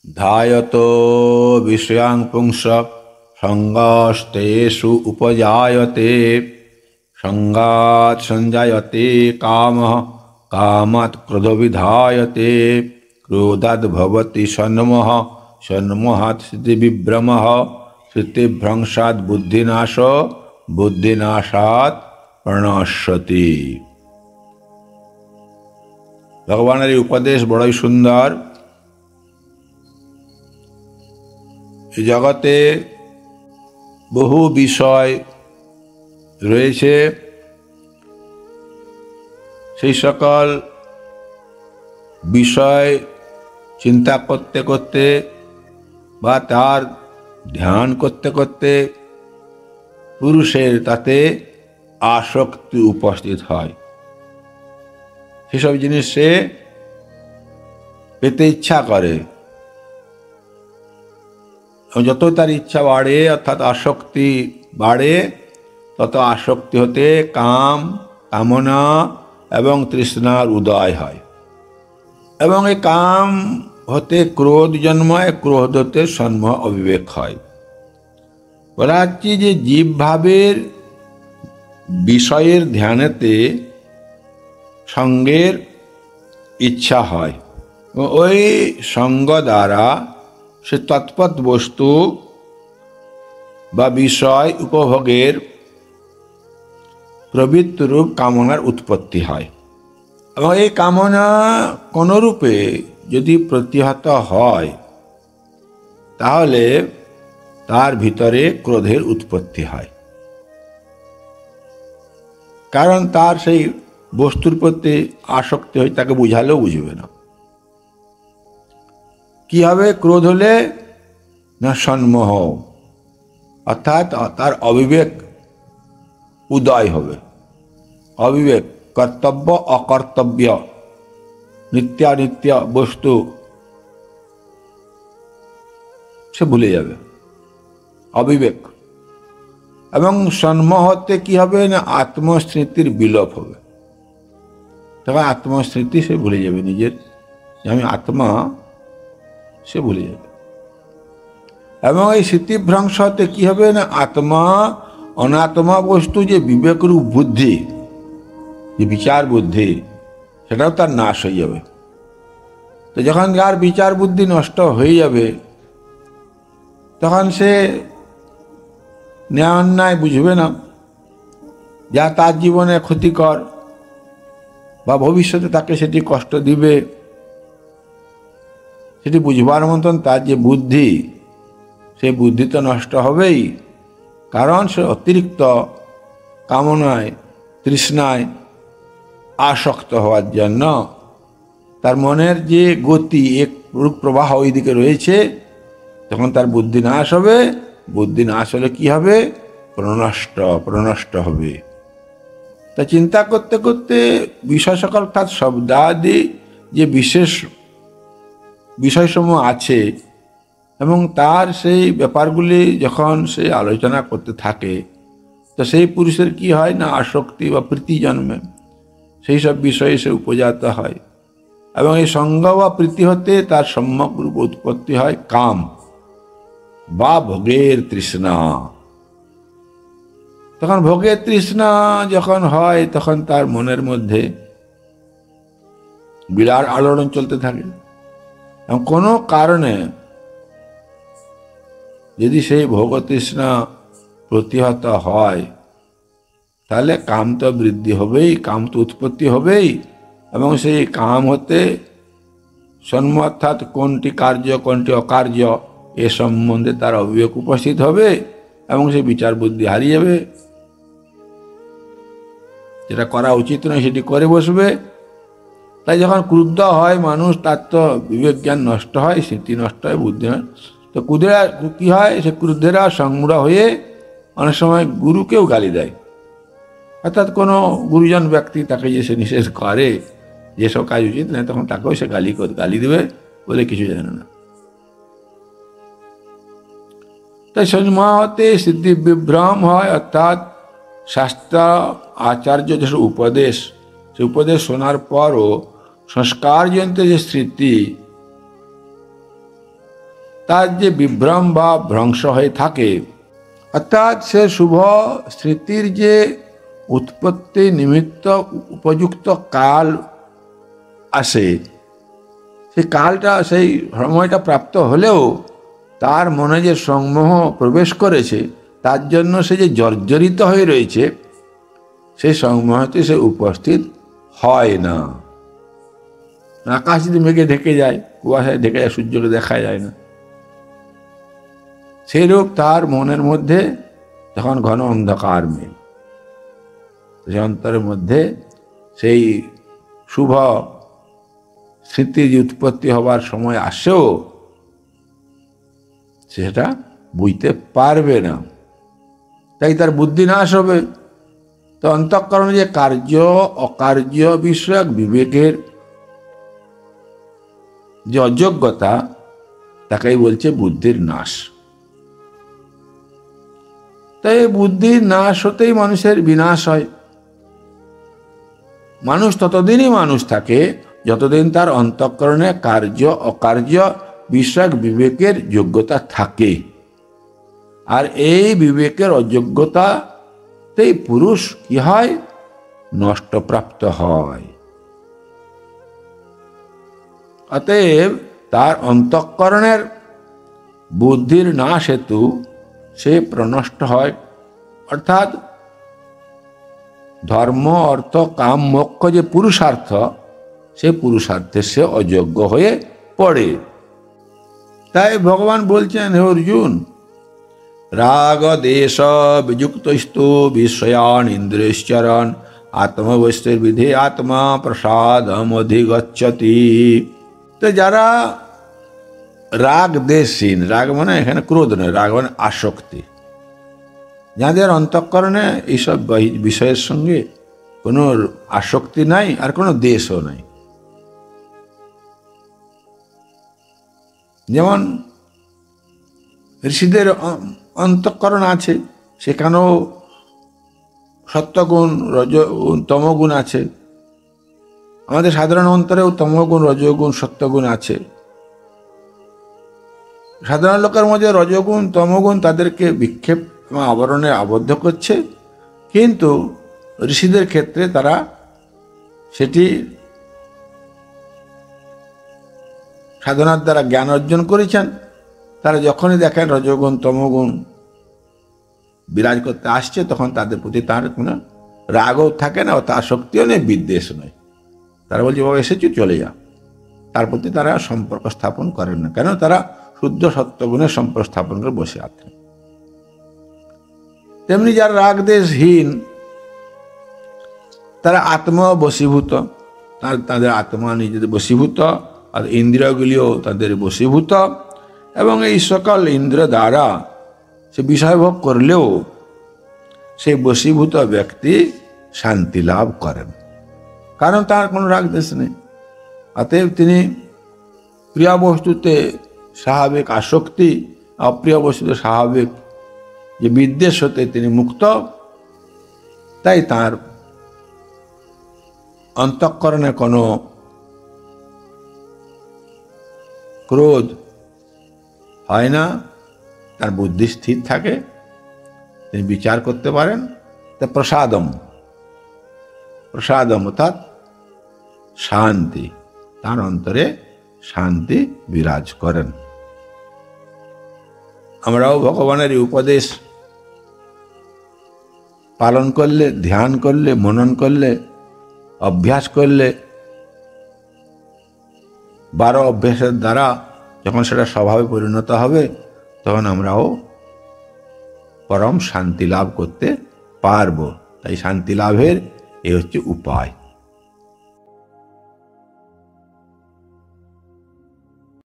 ध्यायतो विषयान् पुंसः सङ्गस्तेषु उपजायते सङ्गात् सञ्जायते कामः कामात् क्रोधो विधायते क्रोधात् भवति सन्मोहः सन्मोहात् स्थितिविभ्रमः स्थितिभ्रंशात् बुद्धिनाशो बुद्धिनाशात् प्रणश्यति। भगवानेर এই উপদেশ বড়ই সুন্দর। এই জগতে বহু বিষয় রয়েছে, সেই সকল বিষয় চিন্তা করতে করতে বা তার ধ্যান করতে করতে পুরুষের তাতে আসক্তি উপস্থিত হয়। সেসব জিনিস সে পেতে ইচ্ছা করে, যত তার ইচ্ছা বাড়ে অর্থাৎ আসক্তি বাড়ে, তত আসক্তি হতে কাম কামনা এবং তৃষ্ণার উদয় হয় এবং এই কাম হতে ক্রোধ জন্মায়, ক্রোধ হতে সন্মোহ অবিবেক হয়। বলা হচ্ছে যে জীবভাবের বিষয়ের ধ্যানেতে সঙ্গের ইচ্ছা হয়, ওই সঙ্গ দ্বারা সে তৎপদ বস্তু বা বিষয় উপভোগের প্রবৃত্তি রূপ কামনার উৎপত্তি হয় এবং এই কামনা কোনরূপে যদি প্রতিহত হয় তাহলে তার ভিতরে ক্রোধের উৎপত্তি হয়, কারণ তার সেই বস্তুর প্রতি আসক্তি হয়, তাকে বুঝালেও বুঝবে না। কি হবে ক্রোধ হলে? না সন্মোহ, অর্থাৎ তার অবিবেক উদয় হবে। অবিবেক, কর্তব্য অকর্তব্য, নিত্যানিত্য বস্তু সে ভুলে যাবে, অবিবেক। এবং সন্মোহতে কি হবে? না আত্মস্মৃতির বিলোপ হবে। তখন আত্মস্মৃতি সে ভুলে যাবে, নিজের যে আমি আত্মা সে ভুলে যাবে। এবং এই স্মৃতিভ্রংশ হতে কি হবে? না আত্মা অনাত্মা বস্তু যে বিবেকরূপ বুদ্ধি, যে বিচার বুদ্ধি, সেটাও তার নাশ হয়ে যাবে। তো যখন যার বিচার বুদ্ধি নষ্ট হয়ে যাবে তখন সে ন্যায় অন্যায় বুঝবে না, যা তার জীবনে ক্ষতিকর বা ভবিষ্যতে তাকে সেটি কষ্ট দিবে, সেটি বুঝবার মতন তার যে বুদ্ধি, সেই বুদ্ধি তো নষ্ট হবেই। কারণ সে অতিরিক্ত কামনায় তৃষ্ণায় আসক্ত হওয়ার জন্য তার মনের যে গতি, এক প্রবাহ ওই দিকে রয়েছে, তখন তার বুদ্ধি নাশ হবে। বুদ্ধি নাশ হলে কি হবে? প্রনষ্ট হবে। তা চিন্তা করতে করতে বিষয় সকল অর্থাৎ শব্দাদি যে বিশেষ বিষয়সমূহ আছে এবং তার সেই ব্যাপারগুলি যখন সে আলোচনা করতে থাকে, তো সেই পুরুষের কি হয়? না আসক্তি বা প্রীতি জন্মে, সেই সব বিষয়ে সে উপজাত হয় এবং এই সঙ্গ বা প্রীতি হতে তার সম্যক রূপ উৎপত্তি হয় কাম বা ভোগের তৃষ্ণা। তখন ভোগের তৃষ্ণা যখন হয় তখন তার মনের মধ্যে বিরাট আলোড়ন চলতে থাকে এবং কোনো কারণে যদি সেই ভোগ তৃষ্ণা প্রতিহত হয় তাহলে কাম তো বৃদ্ধি হবেই, কাম তো উৎপত্তি হবেই এবং সেই কাম হতে সন্ম অর্থাৎ কোনটি কার্য কোনটি অকার্য এ সম্বন্ধে তার অবিবেক উপস্থিত হবে এবং সে বিচার বুদ্ধি হারিয়ে যাবে। যেটা করা উচিত নয় সেটি করে বসবে। তাই যখন ক্রুদ্ধ হয় মানুষ, তার তো বিবেক জ্ঞান নষ্ট হয়, স্মৃতি নষ্ট হয়, বুদ্ধি নয়। তো ক্রুদ্ধেরা কি হয়? সে ক্রুদ্ধেরা সংমূঢ় হয়ে অনেক সময় গুরুকেও গালি দেয়। অর্থাৎ কোনো গুরুজন ব্যক্তি তাকে যে সে নিষেধ করে যেসব কাজ উচিত নয়, তখন তাকেও সে গালি দেবে বলে কিছু জানে না। তাই সন্মোহতে সিদ্ধি বিভ্রম হয়, অর্থাৎ শাস্ত্র আচার্য যেসব উপদেশ, সে উপদেশ শোনার পরও সংস্কারজনিত যে স্মৃতি তার যে বিভ্রম বা ভ্রংশ হয়ে থাকে, অর্থাৎ সে শুভ স্মৃতির যে উৎপত্তি নিমিত্ত উপযুক্ত কাল আসে, সেই কালটা সেই সময়টা প্রাপ্ত হলেও তার মনে যে সংমোহ প্রবেশ করেছে, তার জন্য সে যে জর্জরিত হয়ে রয়েছে, সেই সংমোহতে সে উপস্থিত হয় না। আকাশ যদি মেঘে ঢেকে যায়, কুয়াশায় ঢেকে যায়, সূর্যকে দেখা যায় না, সেইরূপ তার মনের মধ্যে যখন ঘন অন্ধকার মেঘ, সে অন্তরের মধ্যে সেই শুভ স্মৃতির যে উৎপত্তি হবার সময় আসেও সেটা বুঝতে পারবে না, তাই তার বুদ্ধি নাশ হবে। তো অন্তঃকরণে যে কার্য অকার্য বিষয়ক বিবেকের যে অযোগ্যতা, তাকেই বলছে বুদ্ধির নাশ। তাই বুদ্ধির নাশ হতেই মানুষের বিনাশ হয়। মানুষ ততদিনই মানুষ থাকে যতদিন তার অন্তঃকরণে কার্য অকার্য বিষয়ক বিবেকের যোগ্যতা থাকে। আর এই বিবেকের অযোগ্যতাতেই পুরুষ কি হয়? নষ্টপ্রাপ্ত হয়। অতএব তার অন্তঃকরণের বুদ্ধির নাশ হেতু সে প্রনষ্ট হয়, অর্থাৎ ধর্ম অর্থ কাম মোক্ষ যে পুরুষার্থ, সে পুরুষার্থে সে অযোগ্য হয়ে পড়ে। তাই ভগবান বলছেন, হে অর্জুন, রাগ দেশ বিযুক্তস্তু বিষয়ান ইন্দ্রিয়শ্চরণ আত্মবস্তির বিধি আত্মা প্রসাদম অধিগচ্ছতি। তো যারা রাগ দেশহীন, রাগ মানে এখানে ক্রোধ নয়, রাগ মানে আসক্তি, যাদের অন্তঃকরণে এইসব বিষয়ের সঙ্গে কোনো আসক্তি নাই আর কোনো দেশও নাই। যেমন ঋষিদের অন্তঃকরণ আছে, সেখানেও সত্যগুণ রজগুণ তমগুণ আছে। আমাদের সাধারণ অন্তরেও তমগুণ রজগুণ সত্যগুণ আছে। সাধারণ লোকের মধ্যে রজগুণ তমগুণ তাদেরকে বিক্ষেপ এবং আবরণে আবদ্ধ করছে, কিন্তু ঋষিদের ক্ষেত্রে তারা সেটি সাধনার দ্বারা জ্ঞান অর্জন করেছেন। তারা যখনই দেখেন রজগুণ তমগুণ বিরাজ করতে আসছে, তখন তাদের প্রতি তার কোনো রাগও থাকে না, ও তার শক্তিও নেই, বিদ্বেষ নয়। তারা বলছে, বাবা এসেছি, চলে যা। তার প্রতি তারা সম্পর্ক স্থাপন করেন না, কেন? তারা শুদ্ধ সত্যগুণের সম্পর্ক স্থাপন করে বসে আছেন। তেমনি যারা রাগ দেশহীন, তারা আত্মা বশীভূত, তাদের আত্মা নিজেদের বশীভূত, আর ইন্দ্রিয়গুলিও তাদের বশীভূত, এবং এই সকল ইন্দ্রিয় দ্বারা সে বিষয়ভোগ করলেও সেই বশীভূত ব্যক্তি শান্তি লাভ করেন, কারণ তার কোনো রাগ দেশ নেই। অতএব তিনি প্রিয় বস্তুতে স্বাভাবিক আসক্তি, অপ্রিয় বস্তুতে স্বাভাবিক যে বিদ্বেষ হতে তিনি মুক্ত। তাই তার অন্তঃকরণে কোনো ক্রোধ হয় না, তার বুদ্ধি স্থির থাকে, তিনি বিচার করতে পারেন। তা প্রসাদম অর্থাৎ শান্তি, তার অন্তরে শান্তি বিরাজ করেন। আমরাও ভগবানের এই উপদেশ পালন করলে, ধ্যান করলে, মনন করলে, অভ্যাস করলে, 12 অভ্যাসের দ্বারা যখন সেটা স্বভাবে পরিণত হবে, তখন আমরাও পরম শান্তি লাভ করতে পারব। তাই শান্তি লাভের এই হচ্ছে উপায়।